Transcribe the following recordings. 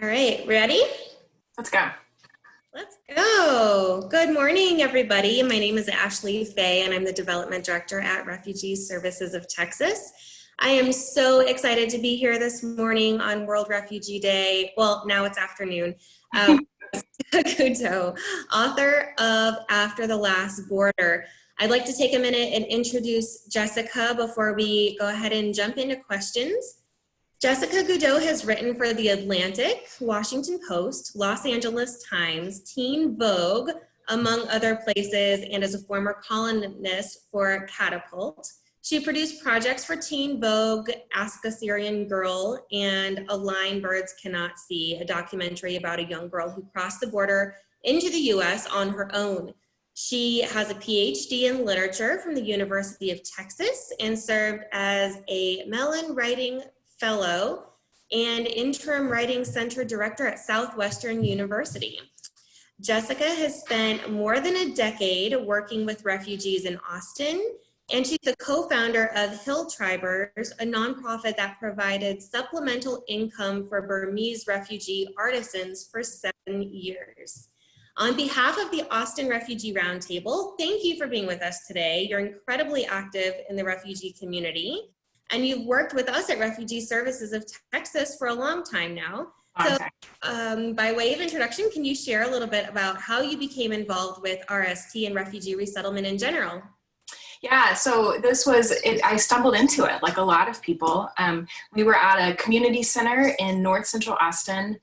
All right, ready? Let's go. Let's go. Good morning, everybody. My name is Ashley Fay, and I'm the Development Director at Refugee Services of Texas. I am so excited to be here this morning on World Refugee Day. Well, now it's afternoon. Jessica Goudeau, author of After the Last Border. I'd like to take a minute and introduce Jessica before we go ahead and jump into questions. Jessica Goudeau has written for The Atlantic, Washington Post, Los Angeles Times, Teen Vogue, among other places, and is a former columnist for Catapult. She produced projects for Teen Vogue, Ask a Syrian Girl, and A Line Birds Cannot See, a documentary about a young girl who crossed the border into the US on her own. She has a PhD in literature from the University of Texas and served as a Mellon Writing Fellow and Interim Writing Center Director at Southwestern University. Jessica has spent more than a decade working with refugees in Austin, and she's the co-founder of Hill Tribers, a nonprofit that provided supplemental income for Burmese refugee artisans for 7 years. On behalf of the Austin Refugee Roundtable, thank you for being with us today. You're incredibly active in the refugee community, and you've worked with us at Refugee Services of Texas for a long time now. So by way of introduction, can you share a little bit about how you became involved with RST and refugee resettlement in general? Yeah, so this was, I stumbled into it like a lot of people. We were at a community center in North Central Austin,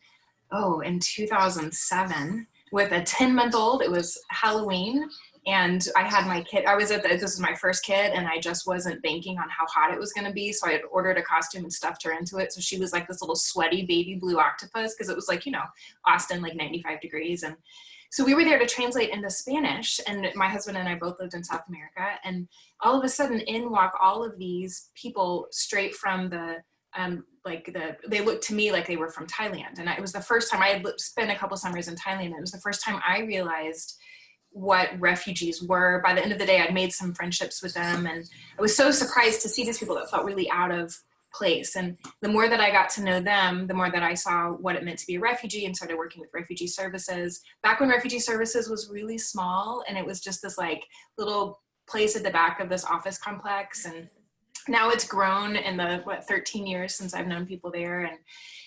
in 2007 with a 10-month-old. It was Halloween. And I had my kid, this was my first kid, and I just wasn't banking on how hot it was going to be. So I had ordered a costume and stuffed her into it. So she was like this little sweaty baby blue octopus, because it was like, Austin, like 95 degrees. And so we were there to translate into Spanish, and my husband and I both lived in South America. And all of a sudden in walk all of these people straight from they looked to me like they were from Thailand. And it was the first time I had spent a couple summers in Thailand. It was the first time I realized what refugees were. By the end of the day, I'd made some friendships with them, and I was so surprised to see these people that felt really out of place. And the more that I got to know them, the more that I saw what it meant to be a refugee, and started working with Refugee Services. Back when Refugee Services was really small, and it was just this like little place at the back of this office complex, and now it's grown in the 13 years since I've known people there. And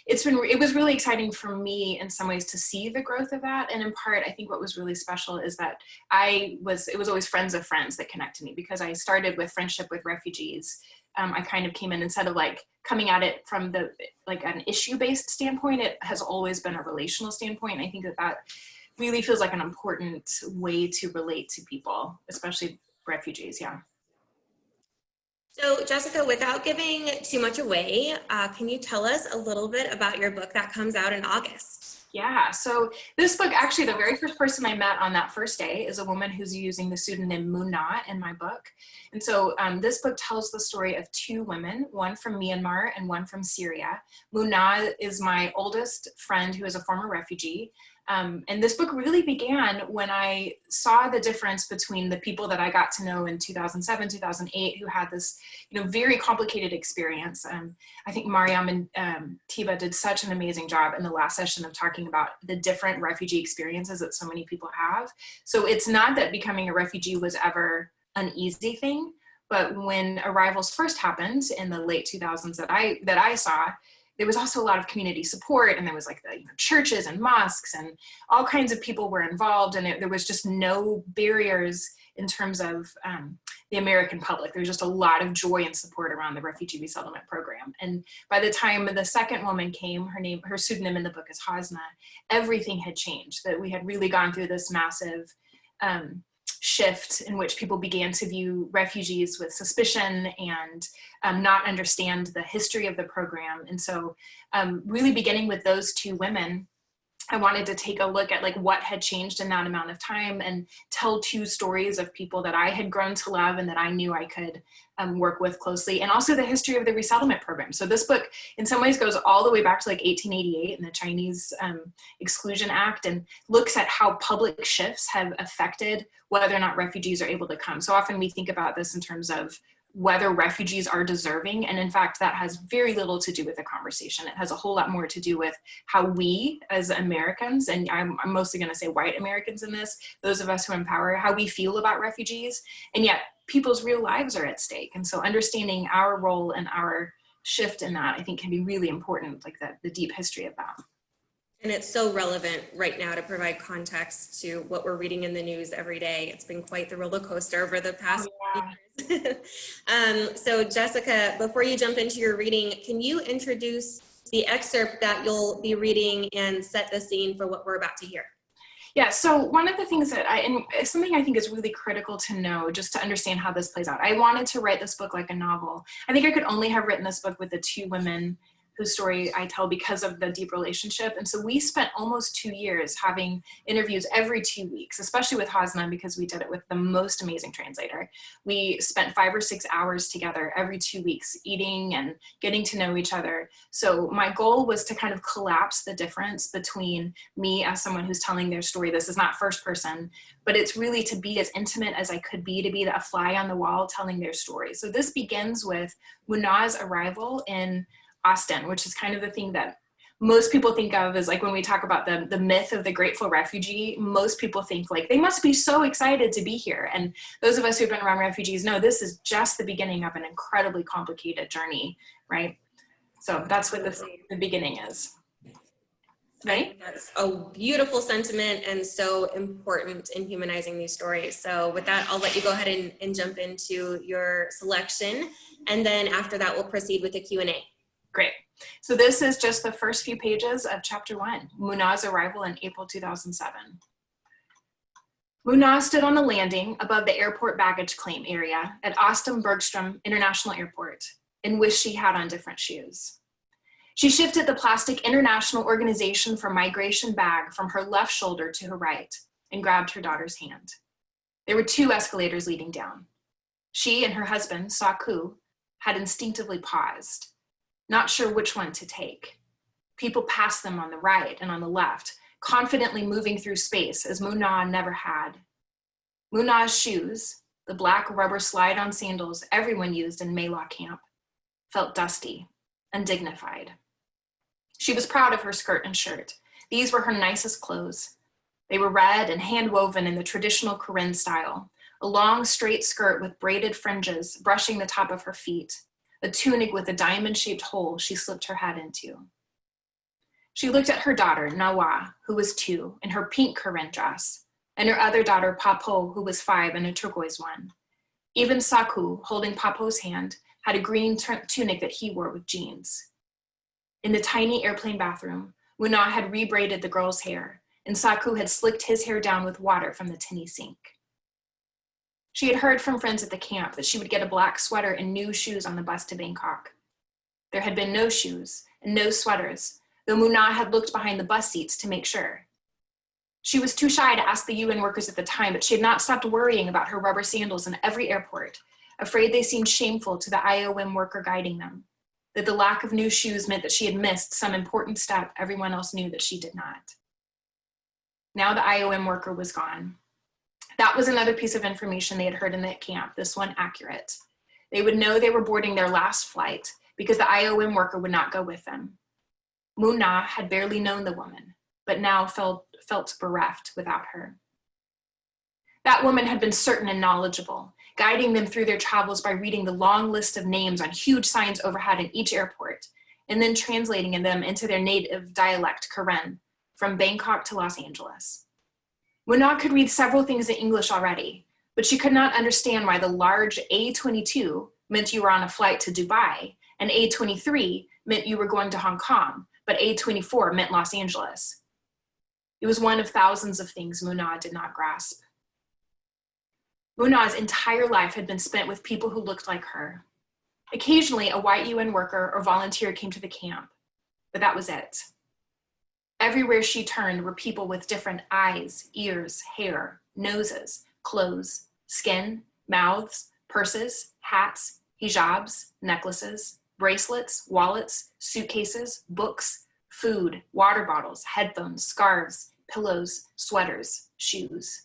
it was really exciting for me in some ways to see the growth of that. And in part, I think what was really special is that it was always friends of friends that connected me, because I started with friendship with refugees. I kind of came in, instead of like coming at it from an issue-based standpoint, it has always been a relational standpoint. And I think that really feels like an important way to relate to people, especially refugees. Yeah. So Jessica, without giving too much away, can you tell us a little bit about your book that comes out in August? Yeah, so this book, actually the very first person I met on that first day is a woman who's using the pseudonym Muna in my book. And so this book tells the story of two women, one from Myanmar and one from Syria. Muna is my oldest friend who is a former refugee. And this book really began when I saw the difference between the people that I got to know in 2007, 2008, who had this, very complicated experience. I think Mariam and Tiba did such an amazing job in the last session of talking about the different refugee experiences that so many people have. So it's not that becoming a refugee was ever an easy thing, but when arrivals first happened in the late 2000s that I saw, there was also a lot of community support, and there was like the churches and mosques, and all kinds of people were involved, and there was just no barriers in terms of the American public. There was just a lot of joy and support around the refugee resettlement program. And by the time the second woman came, her pseudonym in the book is Hasna, everything had changed. That we had really gone through this massive shift in which people began to view refugees with suspicion and not understand the history of the program. And so really beginning with those two women, I wanted to take a look at what had changed in that amount of time and tell two stories of people that I had grown to love and that I knew I could work with closely, and also the history of the resettlement program. So this book in some ways goes all the way back to 1888 and the Chinese Exclusion Act, and looks at how public shifts have affected whether or not refugees are able to come. So often we think about this in terms of whether refugees are deserving. And in fact, that has very little to do with the conversation. It has a whole lot more to do with how we as Americans, and I'm mostly going to say white Americans in this, those of us who empower, how we feel about refugees. And yet people's real lives are at stake. And so understanding our role and our shift in that, I think, can be really important, like the deep history of that. And it's so relevant right now to provide context to what we're reading in the news every day. It's been quite the roller coaster over the past years. So Jessica, before you jump into your reading, can you introduce the excerpt that you'll be reading and set the scene for what we're about to hear? Yeah, so one of the things that something I think is really critical to know just to understand how this plays out. I wanted to write this book like a novel. I think I could only have written this book with the two women whose story I tell because of the deep relationship. And so we spent almost 2 years having interviews every 2 weeks, especially with Hasna, because we did it with the most amazing translator. We spent 5 or 6 hours together every 2 weeks, eating and getting to know each other. So my goal was to kind of collapse the difference between me as someone who's telling their story. This is not first person, but it's really to be as intimate as I could be, to be a fly on the wall telling their story. So this begins with Muna's arrival in Austin, which is kind of the thing that most people think of as, like, when we talk about the myth of the grateful refugee, most people think like they must be so excited to be here. And those of us who've been around refugees know this is just the beginning of an incredibly complicated journey, right? So that's what the beginning is. Right? That's a beautiful sentiment and so important in humanizing these stories. So with that, I'll let you go ahead and jump into your selection. And then after that, we'll proceed with the Q&A. Great. So this is just the first few pages of chapter 1, Muna's arrival in April 2007. Muna stood on the landing above the airport baggage claim area at Austin Bergstrom International Airport and wished she had on different shoes. She shifted the plastic International Organization for Migration bag from her left shoulder to her right and grabbed her daughter's hand. There were 2 escalators leading down. She and her husband, Saku, had instinctively paused, not sure which one to take. People passed them on the right and on the left, confidently moving through space as Muna never had. Muna's shoes, the black rubber slide-on sandals everyone used in Maylaw camp, felt dusty, undignified. She was proud of her skirt and shirt. These were her nicest clothes. They were red and hand-woven in the traditional Karen style, a long straight skirt with braided fringes brushing the top of her feet, a tunic with a diamond-shaped hole she slipped her head into. She looked at her daughter, Nawa, who was 2, in her pink Karen dress, and her other daughter, Papo, who was 5, in a turquoise one. Even Saku, holding Papo's hand, had a green tunic that he wore with jeans. In the tiny airplane bathroom, Muna had rebraided the girl's hair, and Saku had slicked his hair down with water from the tinny sink. She had heard from friends at the camp that she would get a black sweater and new shoes on the bus to Bangkok. There had been no shoes and no sweaters, though Muna had looked behind the bus seats to make sure. She was too shy to ask the UN workers at the time, but she had not stopped worrying about her rubber sandals in every airport, afraid they seemed shameful to the IOM worker guiding them, that the lack of new shoes meant that she had missed some important step everyone else knew that she did not. Now the IOM worker was gone. That was another piece of information they had heard in that camp, this one accurate. They would know they were boarding their last flight because the IOM worker would not go with them. Muna had barely known the woman, but now felt bereft without her. That woman had been certain and knowledgeable, guiding them through their travels by reading the long list of names on huge signs overhead in each airport, and then translating them into their native dialect, Karen, from Bangkok to Los Angeles. Muna could read several things in English already, but she could not understand why the large A22 meant you were on a flight to Dubai, and A23 meant you were going to Hong Kong, but A24 meant Los Angeles. It was one of thousands of things Muna did not grasp. Muna's entire life had been spent with people who looked like her. Occasionally, a white UN worker or volunteer came to the camp, but that was it. Everywhere she turned were people with different eyes, ears, hair, noses, clothes, skin, mouths, purses, hats, hijabs, necklaces, bracelets, wallets, suitcases, books, food, water bottles, headphones, scarves, pillows, sweaters, shoes.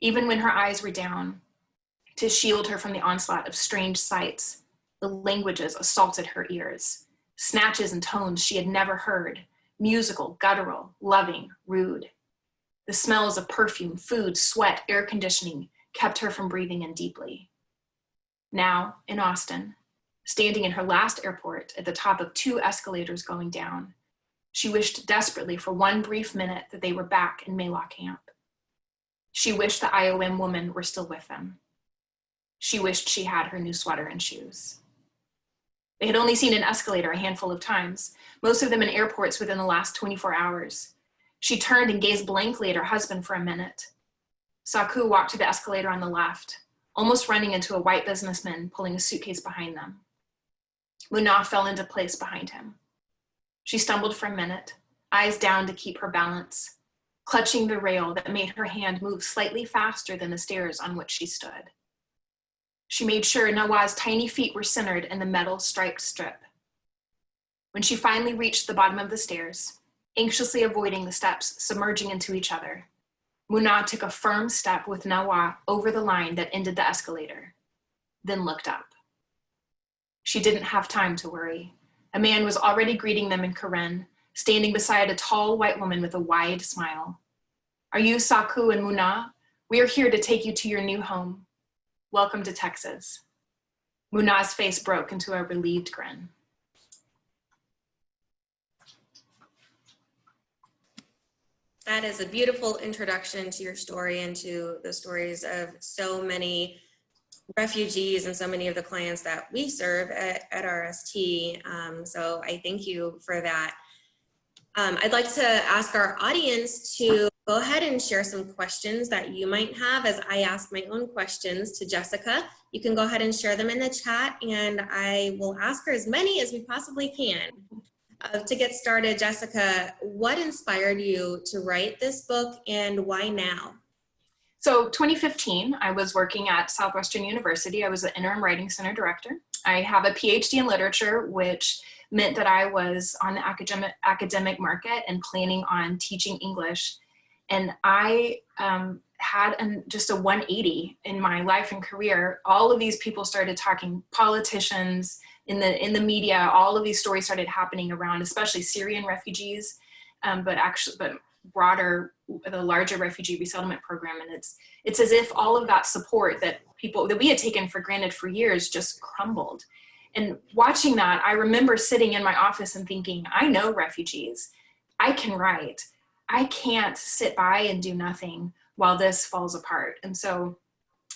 Even when her eyes were down, To shield her from the onslaught of strange sights, the languages assaulted her ears, snatches and tones she had never heard, musical, guttural, loving, rude. The smells of perfume, food, sweat, air conditioning kept her from breathing in deeply. Now, in Austin, standing in her last airport at the top of 2 escalators going down, she wished desperately for one brief minute that they were back in Mellon camp. She wished the IOM woman were still with them. She wished she had her new sweater and shoes. They had only seen an escalator a handful of times, most of them in airports within the last 24 hours. She turned and gazed blankly at her husband for a minute. Saku walked to the escalator on the left, almost running into a white businessman pulling a suitcase behind them. Muna fell into place behind him. She stumbled for a minute, eyes down to keep her balance, clutching the rail that made her hand move slightly faster than the stairs on which she stood. She made sure Nawa's tiny feet were centered in the metal striped strip. When she finally reached the bottom of the stairs, anxiously avoiding the steps submerging into each other, Muna took a firm step with Nawa over the line that ended the escalator, then looked up. She didn't have time to worry. A man was already greeting them in Karen, standing beside a tall white woman with a wide smile. "Are you Saku and Muna? We are here to take you to your new home. Welcome to Texas." Muna's face broke into a relieved grin. That is a beautiful introduction to your story and to the stories of so many refugees and so many of the clients that we serve at RST. So I thank you for that. I'd like to ask our audience to go ahead and share some questions that you might have as I ask my own questions to Jessica. You can go ahead and share them in the chat and I will ask her as many as we possibly can. To get started, Jessica, what inspired you to write this book and why now? So 2015, I was working at Southwestern University. I was the Interim Writing Center Director. I have a PhD in literature, which meant that I was on the academic market and planning on teaching English. And I had just a 180 in my life and career. All of these people started talking, politicians, in the media, all of these stories started happening around, especially Syrian refugees, but broader, the larger refugee resettlement program. And it's as if all of that support that we had taken for granted for years just crumbled. And watching that, I remember sitting in my office and thinking, I know refugees, I can write. I can't sit by and do nothing while this falls apart. And so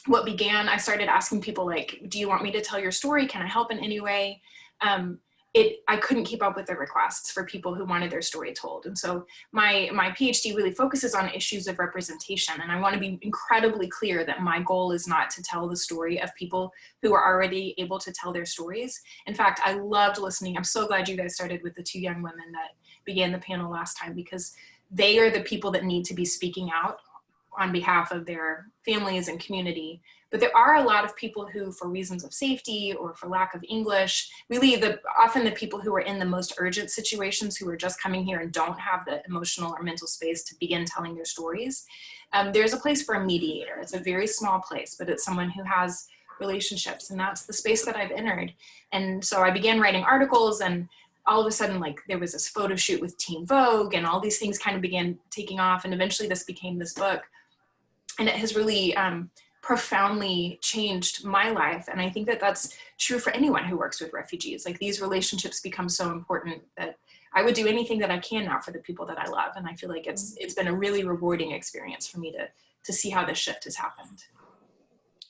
what began, I started asking people like, do you want me to tell your story? Can I help in any way? I couldn't keep up with the requests for people who wanted their story told. And so my PhD really focuses on issues of representation. And I want to be incredibly clear that my goal is not to tell the story of people who are already able to tell their stories. In fact, I loved listening. I'm so glad you guys started with the 2 young women that began the panel last time, because they are the people that need to be speaking out on behalf of their families and community. But there are a lot of people who, for reasons of safety or for lack of English, really often the people who are in the most urgent situations, who are just coming here and don't have the emotional or mental space to begin telling their stories. There's a place for a mediator. It's a very small place, but it's someone who has relationships, and that's the space that I've entered. And so I began writing articles, and all of a sudden, like, there was this photo shoot with Teen Vogue, and all these things kind of began taking off, and eventually this became this book. And it has really profoundly changed my life. And I think that that's true for anyone who works with refugees. Like, these relationships become so important that I would do anything that I can now for the people that I love. And I feel like it's been a really rewarding experience for me to see how this shift has happened.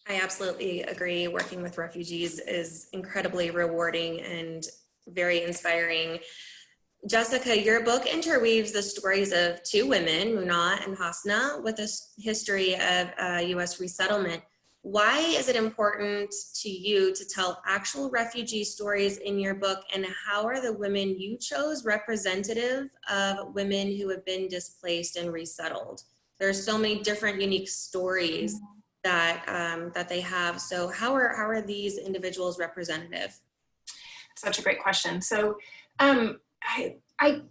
I absolutely agree. Working with refugees is incredibly rewarding and very inspiring. Jessica, your book interweaves the stories of 2 women, Muna and Hasna, with a history of U.S. resettlement. Why is it important to you to tell actual refugee stories in your book, and how are the women you chose representative of women who have been displaced and resettled? There's so many different unique stories that they have. So how are these individuals representative? Such a great question. So I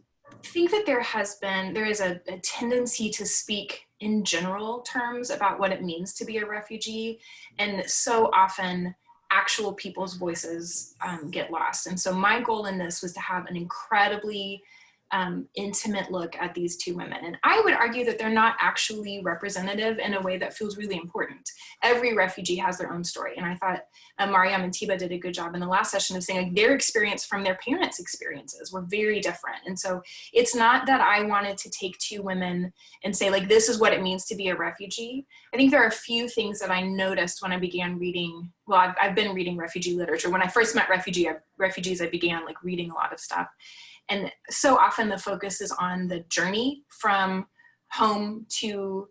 think that there is a tendency to speak in general terms about what it means to be a refugee. And so often actual people's voices get lost. And so my goal in this was to have an incredibly intimate look at these two women. And I would argue that they're not actually representative in a way that feels really important. Every refugee has their own story. And I thought Mariam and Tiba did a good job in the last session of saying like, their experience from their parents' experiences were very different. And so it's not that I wanted to take two women and say like, this is what it means to be a refugee. I think there are a few things that I noticed when I began reading, well, I've been reading refugee literature. When I first met refugees, I began like reading a lot of stuff. And so often the focus is on the journey from home to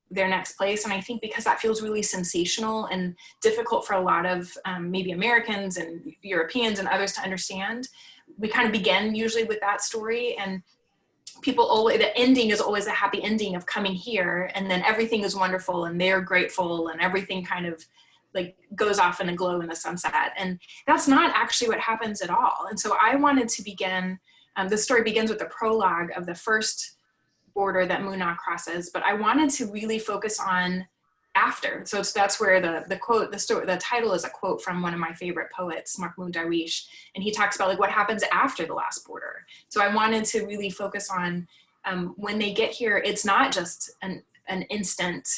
their next place. And I think because that feels really sensational and difficult for a lot of maybe Americans and Europeans and others to understand, we kind of begin usually with that story. And people always, the ending is always a happy ending of coming here. And then everything is wonderful and they're grateful and everything kind of like goes off in a glow in the sunset. And that's not actually what happens at all. And so I wanted to begin, the story begins with the prologue of the first border that Muna crosses, but I wanted to really focus on after. So that's where the quote, the title is a quote from one of my favorite poets, Mahmoud Darwish, and he talks about like what happens after the last border. So I wanted to really focus on when they get here, it's not just an instant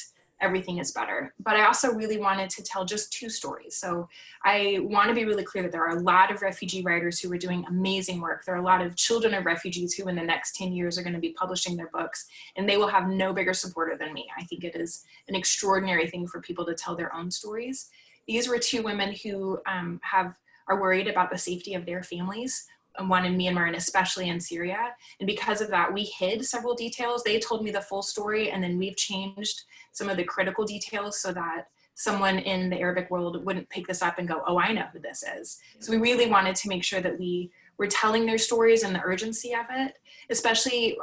everything is better. But I also really wanted to tell just two stories. So I want to be really clear that there are a lot of refugee writers who are doing amazing work. There are a lot of children of refugees who in the next 10 years are going to be publishing their books, and they will have no bigger supporter than me. I think it is an extraordinary thing for people to tell their own stories. These were two women who are worried about the safety of their families, one in Myanmar and especially in Syria. And because of that, we hid several details. They told me the full story, and then we've changed some of the critical details so that someone in the Arabic world wouldn't pick this up and go, oh, I know who this is. So we really wanted to make sure that we were telling their stories and the urgency of it, especially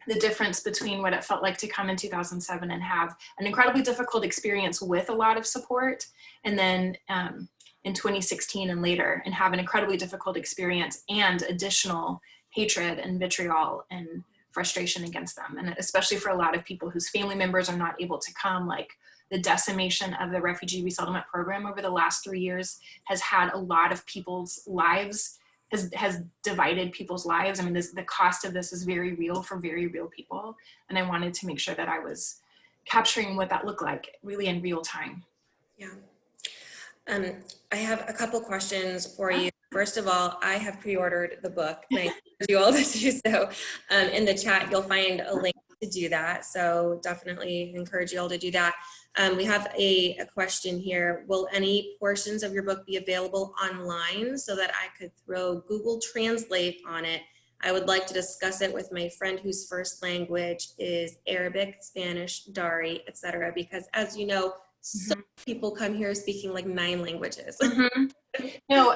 the difference between what it felt like to come in 2007 and have an incredibly difficult experience with a lot of support, and then in 2016 and later, and have an incredibly difficult experience and additional hatred and vitriol and frustration against them. And especially for a lot of people whose family members are not able to come, like the decimation of the refugee resettlement program over the last 3 years has had a lot of people's lives, has divided people's lives. I mean, the cost of this is very real for very real people. And I wanted to make sure that I was capturing what that looked like really in real time. Yeah. I have a couple questions for you. First of all, I have pre-ordered the book, and I encourage you all to do so. In the chat, you'll find a link to do that. So definitely encourage you all to do that. We have a question here. Will any portions of your book be available online so that I could throw Google Translate on it? I would like to discuss it with my friend whose first language is Arabic, Spanish, Dari, etc. Because as you know, so many people come here speaking like 9 languages. No,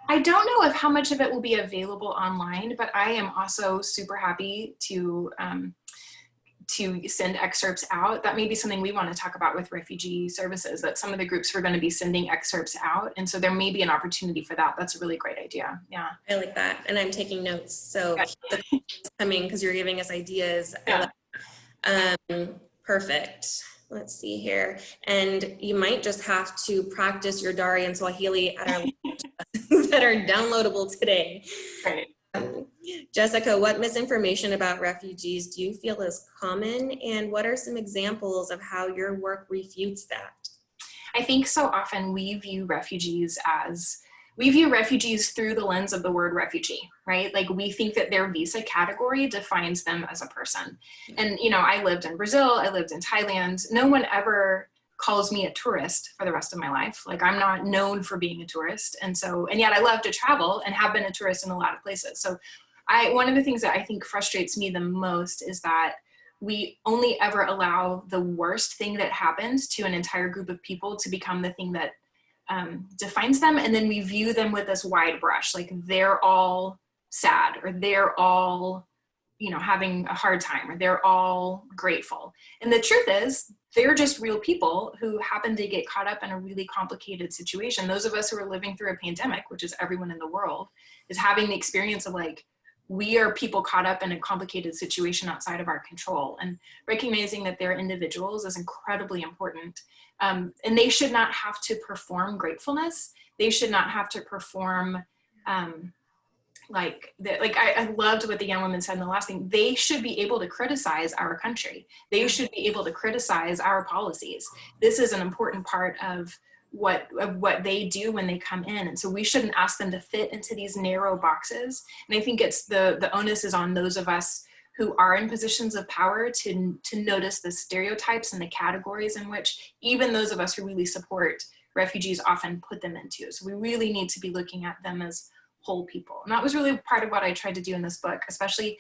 I don't know if how much of it will be available online, but I am also super happy to send excerpts out. That may be something we want to talk about with Refugee Services, that some of the groups are going to be sending excerpts out. And so there may be an opportunity for that. That's a really great idea. Yeah. I like that. And I'm taking notes. So the coming because you're giving us ideas. Yeah. Perfect. Let's see here. And you might just have to practice your Dari and Swahili at our lessons that are downloadable today. Right. Jessica, what misinformation about refugees do you feel is common, and what are some examples of how your work refutes that? I think so often we view refugees through the lens of the word refugee, right? Like we think that their visa category defines them as a person. And, you know, I lived in Brazil, I lived in Thailand. No one ever calls me a tourist for the rest of my life. Like I'm not known for being a tourist. And yet I love to travel and have been a tourist in a lot of places. So one of the things that I think frustrates me the most is that we only ever allow the worst thing that happened to an entire group of people to become the thing that defines them. And then we view them with this wide brush, like they're all sad, or they're all, you know, having a hard time, or they're all grateful. And the truth is, they're just real people who happen to get caught up in a really complicated situation. Those of us who are living through a pandemic, which is everyone in the world, is having the experience of like we are people caught up in a complicated situation outside of our control, and recognizing that they're individuals is incredibly important. And they should not have to perform gratefulness. They should not have to perform I loved what the young woman said in the last thing. They should be able to criticize our country. They should be able to criticize our policies. This is an important part of what they do when they come in. And so we shouldn't ask them to fit into these narrow boxes. And I think it's the onus is on those of us who are in positions of power to notice the stereotypes and the categories in which even those of us who really support refugees often put them into. So we really need to be looking at them as whole people. And that was really part of what I tried to do in this book, especially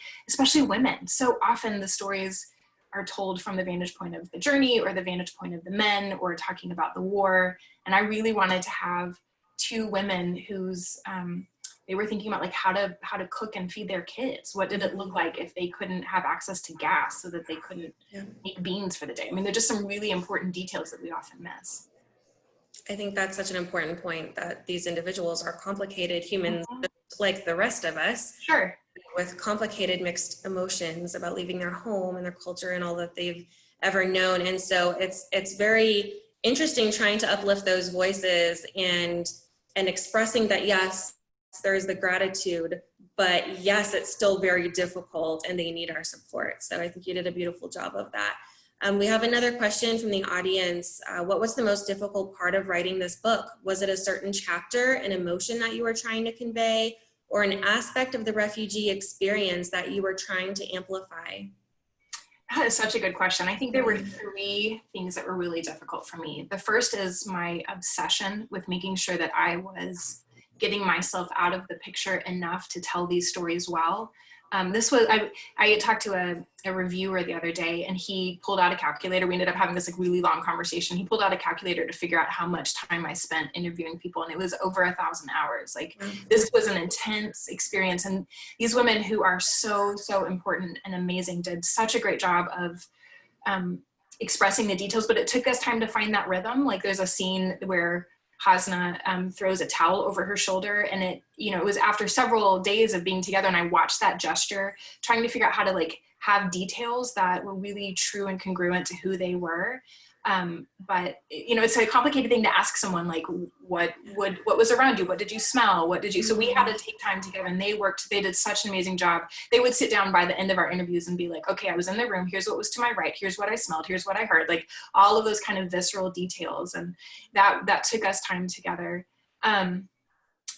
women. So often the stories are told from the vantage point of the journey or the vantage point of the men, or talking about the war. And I really wanted to have two women whose they were thinking about like how to cook and feed their kids. What did it look like if they couldn't have access to gas so that they couldn't make beans for the day? I mean, they're just some really important details that we often miss. I think that's such an important point, that these individuals are complicated humans like the rest of us. Sure. With complicated mixed emotions about leaving their home and their culture and all that they've ever known. And so it's very interesting trying to uplift those voices and expressing that, yes, there's the gratitude, but yes, it's still very difficult and they need our support. So I think you did a beautiful job of that. We have another question from the audience. What was the most difficult part of writing this book? Was it a certain chapter, an emotion that you were trying to convey, or an aspect of the refugee experience that you were trying to amplify? That is such a good question. I think there were three things that were really difficult for me. The first is my obsession with making sure that I was getting myself out of the picture enough to tell these stories well. I talked to a reviewer the other day, and he pulled out a calculator. We ended up having this like really long conversation. He pulled out a calculator to figure out how much time I spent interviewing people, and it was over 1,000 hours. Like, this was an intense experience, and these women who are so important and amazing did such a great job of expressing the details, but it took us time to find that rhythm. Like, there's a scene where Hasna throws a towel over her shoulder, and it was after several days of being together, and I watched that gesture, trying to figure out how to like have details that were really true and congruent to who they were. But it's a complicated thing to ask someone, like, what was around you? What did you smell? What did you, so we had to take time together, and they did such an amazing job. They would sit down by the end of our interviews and be like, okay, I was in the room. Here's what was to my right. Here's what I smelled. Here's what I heard. Like, all of those kind of visceral details. And that took us time together.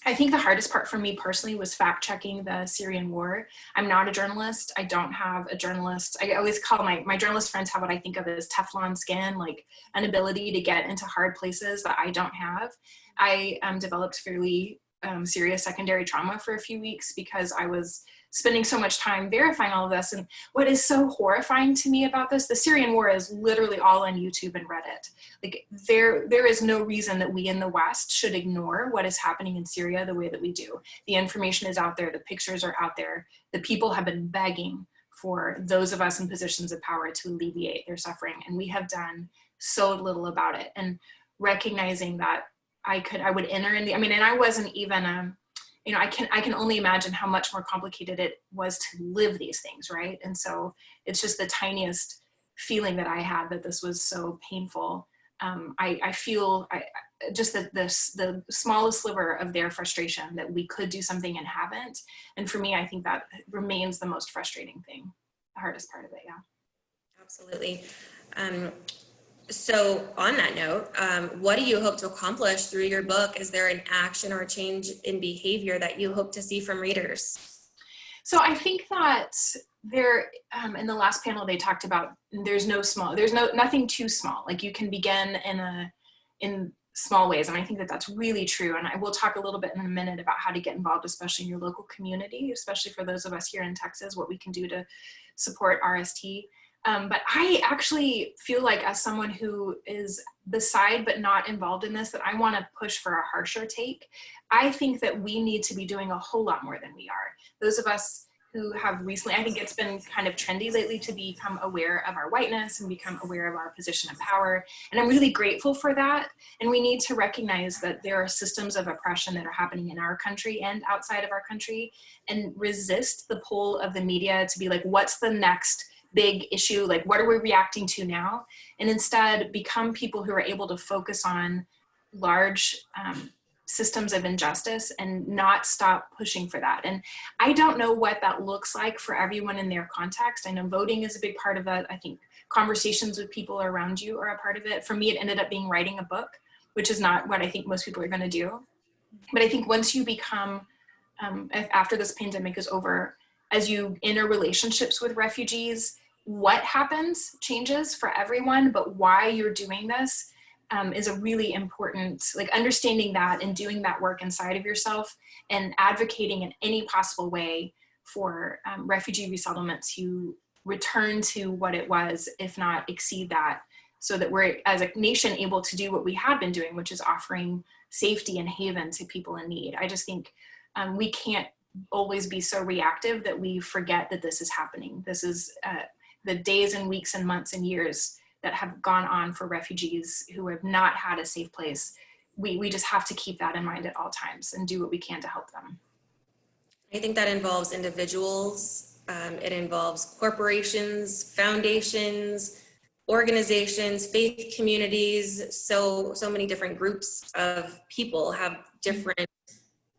I think the hardest part for me personally was fact checking the Syrian war. I'm not a journalist. I don't have a journalist. I always call my journalist friends have what I think of as Teflon skin, like an ability to get into hard places that I don't have. I developed fairly serious secondary trauma for a few weeks because I was spending so much time verifying all of this. And what is so horrifying to me about this, the Syrian war is literally all on YouTube and Reddit. Like, there is no reason that we in the West should ignore what is happening in Syria the way that we do. The information is out there, the pictures are out there, the people have been begging for those of us in positions of power to alleviate their suffering. And we have done so little about it. And recognizing that I would enter in and I wasn't even I can only imagine how much more complicated it was to live these things, right? And so it's just the tiniest feeling that I had that this was so painful. I feel just the smallest sliver of their frustration that we could do something and haven't. And for me, I think that remains the most frustrating thing, the hardest part of it, yeah. Absolutely. So on that note, what do you hope to accomplish through your book? Is there an action or a change in behavior that you hope to see from readers? So I think that there, in the last panel, they talked about there's nothing too small. Like, you can begin in small ways. And I think that that's really true. And I will talk a little bit in a minute about how to get involved, especially in your local community, especially for those of us here in Texas, what we can do to support RST. But I actually feel like, as someone who is beside but not involved in this, that I want to push for a harsher take. I think that we need to be doing a whole lot more than we are. Those of us who have recently, I think it's been kind of trendy lately to become aware of our whiteness and become aware of our position of power. And I'm really grateful for that. And we need to recognize that there are systems of oppression that are happening in our country and outside of our country, and resist the pull of the media to be like, what's the next big issue? Like, what are we reacting to now? And instead become people who are able to focus on large systems of injustice and not stop pushing for that. And I don't know what that looks like for everyone in their context. I know voting is a big part of that. I think conversations with people around you are a part of it. For me, it ended up being writing a book, which is not what I think most people are going to do. But I think once you become, after this pandemic is over, as you enter relationships with refugees, what happens changes for everyone, but why you're doing this is a really important, like, understanding that and doing that work inside of yourself and advocating in any possible way for refugee resettlement to return to what it was, if not exceed that, so that we're, as a nation, able to do what we have been doing, which is offering safety and haven to people in need. I just think we can't always be so reactive that we forget that this is happening. This is the days and weeks and months and years that have gone on for refugees who have not had a safe place. We just have to keep that in mind at all times and do what we can to help them. I think that involves individuals, it involves corporations, foundations, organizations, faith communities. So many different groups of people have different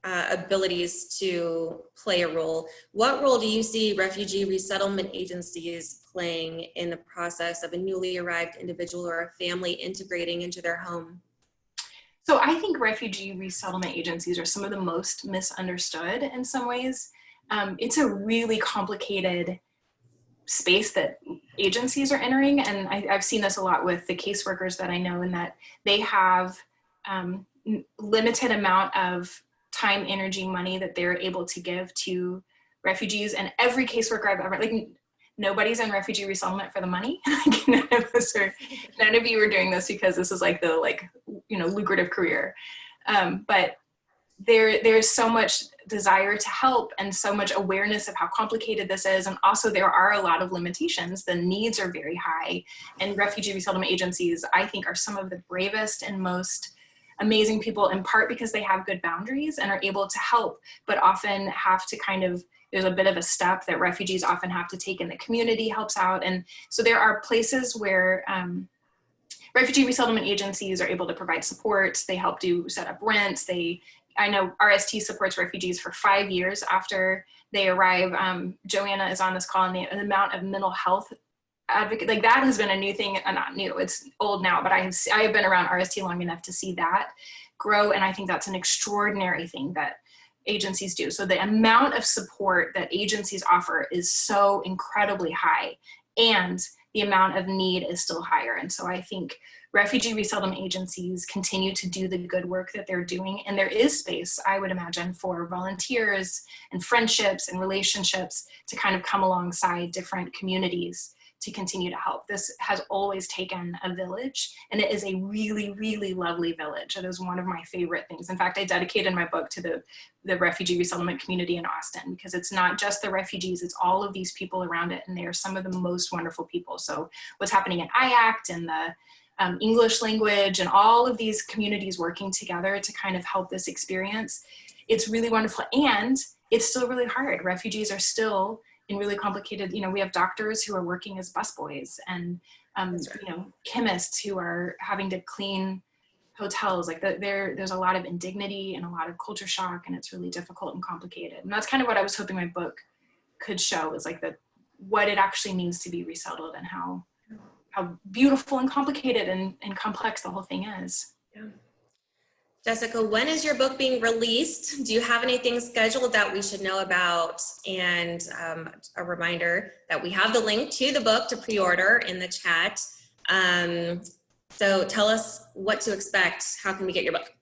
abilities to play a role. What role do you see refugee resettlement agencies playing in the process of a newly arrived individual or a family integrating into their home? So I think refugee resettlement agencies are some of the most misunderstood in some ways. It's a really complicated space that agencies are entering. And I've seen this a lot with the caseworkers that I know, in that they have limited amount of time, energy, money that they're able to give to refugees. And every caseworker I've ever, like, nobody's in refugee resettlement for the money. None of you are doing this because this is like the, lucrative career. But there's so much desire to help and so much awareness of how complicated this is. And also there are a lot of limitations. The needs are very high. And refugee resettlement agencies, I think, are some of the bravest and most amazing people, in part because they have good boundaries and are able to help, but often have to there's a bit of a step that refugees often have to take, and the community helps out. And so there are places where refugee resettlement agencies are able to provide support. They help set up rents. I know RST supports refugees for 5 years after they arrive. Joanna is on this call, and the amount of mental health advocate, like, that has been a new thing, not new, it's old now, but I have been around RST long enough to see that grow. And I think that's an extraordinary thing that agencies do. So the amount of support that agencies offer is so incredibly high, and the amount of need is still higher. And so I think refugee resettlement agencies continue to do the good work that they're doing. And there is space, I would imagine, for volunteers and friendships and relationships to kind of come alongside different communities to continue to help. This has always taken a village, and it is a really, really lovely village. It is one of my favorite things. In fact, I dedicated my book to the refugee resettlement community in Austin, because it's not just the refugees, it's all of these people around it, and they are some of the most wonderful people. So what's happening in IACT and the English language and all of these communities working together to kind of help this experience, it's really wonderful. And it's still really hard. Refugees are still in really complicated, we have doctors who are working as busboys, and chemists who are having to clean hotels. Like, there's a lot of indignity and a lot of culture shock, and it's really difficult and complicated. And that's kind of what I was hoping my book could show, is like what it actually means to be resettled, and how beautiful and complicated and complex the whole thing is. Yeah. Jessica, when is your book being released? Do you have anything scheduled that we should know about? And a reminder that we have the link to the book to pre-order in the chat. So tell us what to expect. How can we get your book?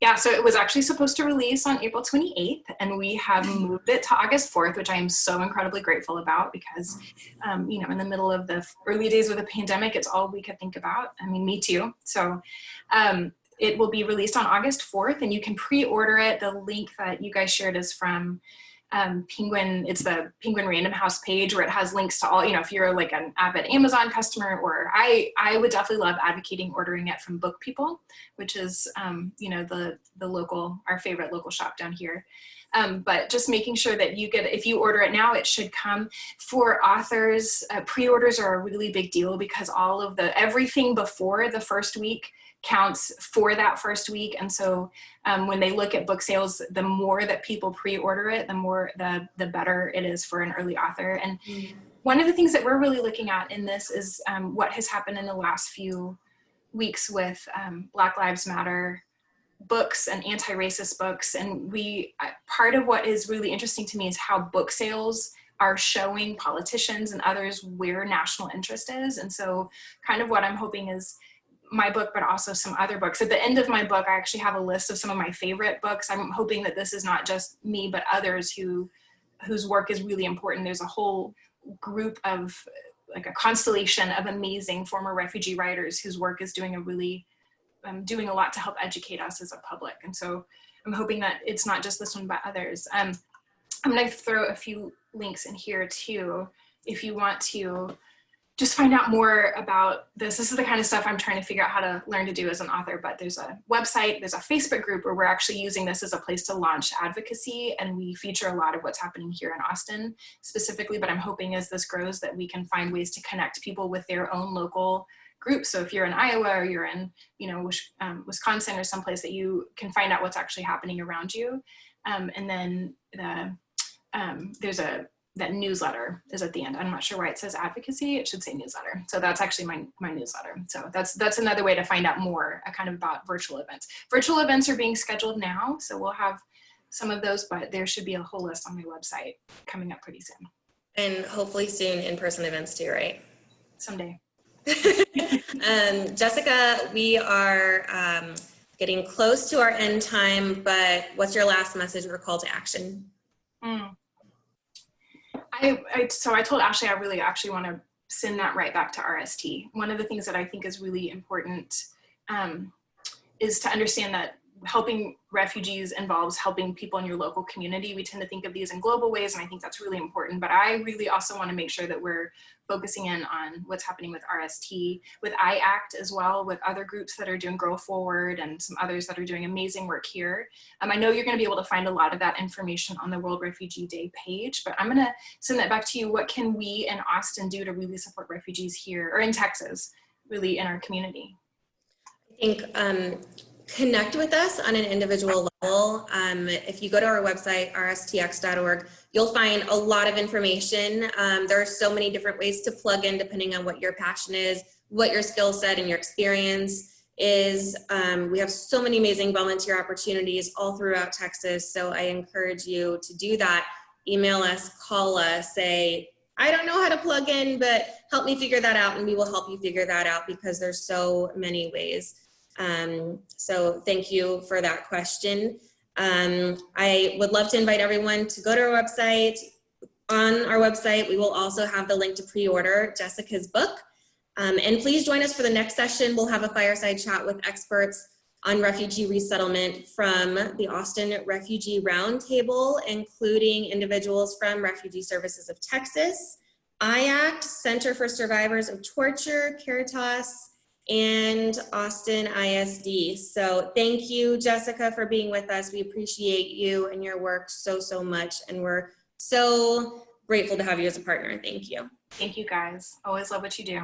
Yeah, so it was actually supposed to release on April 28th, and we have moved it to August 4th, which I am so incredibly grateful about, because, in the middle of the early days of the pandemic, it's all we could think about. I mean, me too. So it will be released on August 4th, and you can pre-order it. The link that you guys shared is from Penguin, it's the Penguin Random House page where it has links to all, you know, if you're like an avid Amazon customer, or I would definitely love advocating ordering it from Book People, which is, you know, the local, our favorite local shop down here. But just making sure that you get, if you order it now, it should come. For authors, pre-orders are a really big deal because all of everything before the first week counts for that first week. And so when they look at book sales, the more that people pre-order it, the better it is for an early author. And one of the things that we're really looking at in this is what has happened in the last few weeks with Black Lives Matter books and anti-racist books. And part of what is really interesting to me is how book sales are showing politicians and others where national interest is. And so kind of what I'm hoping is my book, but also some other books. At the end of my book, I actually have a list of some of my favorite books. I'm hoping that this is not just me, but others whose work is really important. There's a whole group of, like a constellation of amazing former refugee writers whose work is doing a lot to help educate us as a public. And so I'm hoping that it's not just this one, but others. I'm gonna throw a few links in here too, if you want to just find out more about this. This is the kind of stuff I'm trying to figure out how to learn to do as an author, but there's a website, there's a Facebook group where we're actually using this as a place to launch advocacy, and we feature a lot of what's happening here in Austin specifically, but I'm hoping as this grows that we can find ways to connect people with their own local groups. So if you're in Iowa or you're in, you know, Wisconsin or someplace that you can find out what's actually happening around you. And then that newsletter is at the end. I'm not sure why it says advocacy. It should say newsletter. So that's actually my newsletter. So that's another way to find out more kind of about virtual events. Virtual events are being scheduled now. So we'll have some of those, but there should be a whole list on my website coming up pretty soon. And hopefully soon in-person events too, right? Someday. Jessica, we are getting close to our end time, but what's your last message or call to action? So I told Ashley I really actually want to send that right back to RST. One of the things that I think is really important is to understand that helping refugees involves helping people in your local community. We tend to think of these in global ways, and I think that's really important, but I really also want to make sure that we're focusing in on what's happening with RST, with IACT as well, with other groups that are doing Grow Forward and some others that are doing amazing work here. I know you're going to be able to find a lot of that information on the World Refugee Day page, but I'm going to send that back to you. What can we in Austin do to really support refugees here, or in Texas, really in our community? I think connect with us on an individual level. If you go to our website, rstx.org, you'll find a lot of information. There are so many different ways to plug in depending on what your passion is, what your skill set and your experience is. We have so many amazing volunteer opportunities all throughout Texas, so I encourage you to do that. Email us, call us, say, I don't know how to plug in, but help me figure that out, and we will help you figure that out because there's so many ways. So thank you for that question. I would love to invite everyone to go to our website. On our website, we will also have the link to pre-order Jessica's book. And please join us for the next session. We'll have a fireside chat with experts on refugee resettlement from the Austin Refugee Roundtable, including individuals from Refugee Services of Texas, IACT, Center for Survivors of Torture, Caritas, and Austin ISD. So thank you, Jessica, for being with us. We appreciate you and your work so, so much. And we're so grateful to have you as a partner. Thank you. Thank you, guys. Always love what you do.